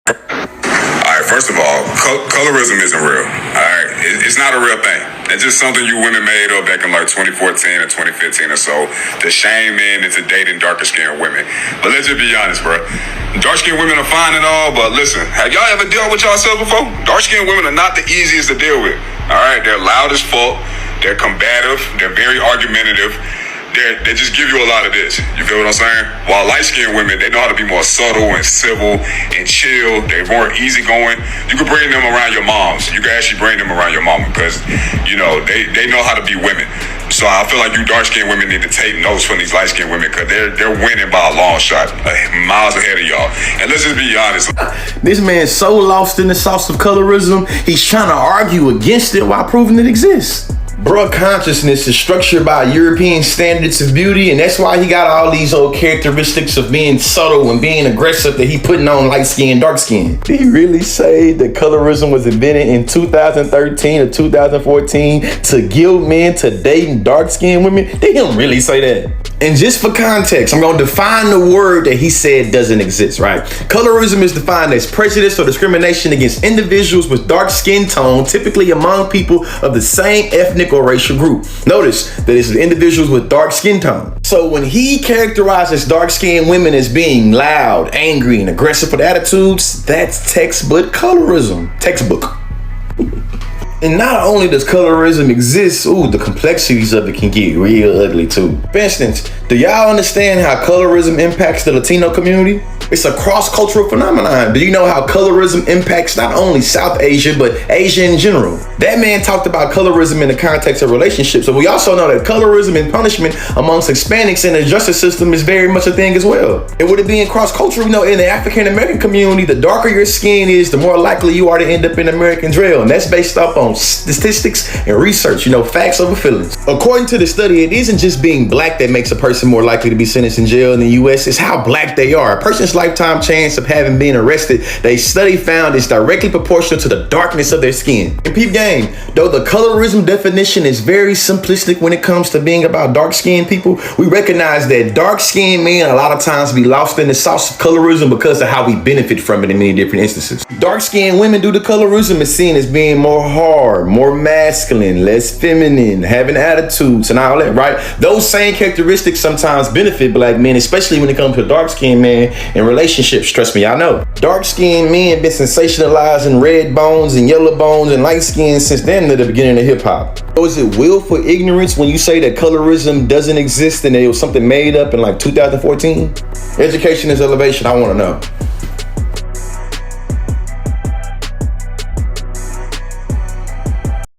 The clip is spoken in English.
All right, first of all, colorism isn't real. All right, it's not a real thing. It's just something you women made up back in like 2014 or 2015 or so to shame men into dating darker skinned women. But let's just be honest, bro. Dark skinned women are fine and all, but listen, have y'all ever dealt with yourself before? Dark skinned women are not the easiest to deal with. All right, they're loud as fuck. They're combative. They're very argumentative. They just give you a lot of this. You feel what I'm saying? While light-skinned women, they know how to be more subtle and civil and chill. They're more easygoing. You can bring them around your moms. You can actually bring them around your mama because, you know, they know how to be women. So I feel like you dark-skinned women need to take notes from these light-skinned women because they're winning by a long shot, miles ahead of y'all. And let's just be honest. This man's so lost in the sauce of colorism, he's trying to argue against it while proving it exists. Bruh, consciousness is structured by European standards of beauty, and that's why he got all these old characteristics of being subtle and being aggressive that he putting on light skin, dark skin. Did he really say that colorism was invented in 2013 or 2014 to guilt men to dating dark skinned women? Did him really say that? And just for context, I'm going to define the word that he said doesn't exist, right? Colorism is defined as prejudice or discrimination against individuals with dark skin tone, typically among people of the same ethnic or racial group. Notice that it's individuals with dark skin tone. So when he characterizes dark skinned women as being loud, angry, and aggressive with attitudes, that's textbook colorism. Textbook. And not only does colorism exist, the complexities of it can get real ugly too. For instance, do y'all understand how colorism impacts the Latino community? It's a cross-cultural phenomenon. Do you know how colorism impacts not only South Asia, but Asia in general? That man talked about colorism in the context of relationships. So we also know that colorism and punishment amongst Hispanics in the justice system is very much a thing as well. And with it being cross-cultural, in the African-American community, the darker your skin is, the more likely you are to end up in American jail. And that's based off on statistics and research, facts over feelings. According to the study, it isn't just being black that makes a person more likely to be sentenced in jail in the US, it's how black they are. A person's lifetime chance of having been arrested, they study found is directly proportional to the darkness of their skin. And peep game, though the colorism definition is very simplistic when it comes to being about dark-skinned people, we recognize that dark-skinned men a lot of times be lost in the sauce of colorism because of how we benefit from it in many different instances. Dark-skinned women due to colorism is seen as being more hard, more masculine, less feminine, having attitudes and all that, right? Those same characteristics sometimes benefit black men, especially when it comes to dark-skinned men in relationships. Trust me, I know. Dark-skinned men been sensationalized in red bones and yellow bones and light skin since then, at the beginning of hip-hop. So is it willful ignorance when you say that colorism doesn't exist and it was something made up in like 2014? Education is elevation, I want to know.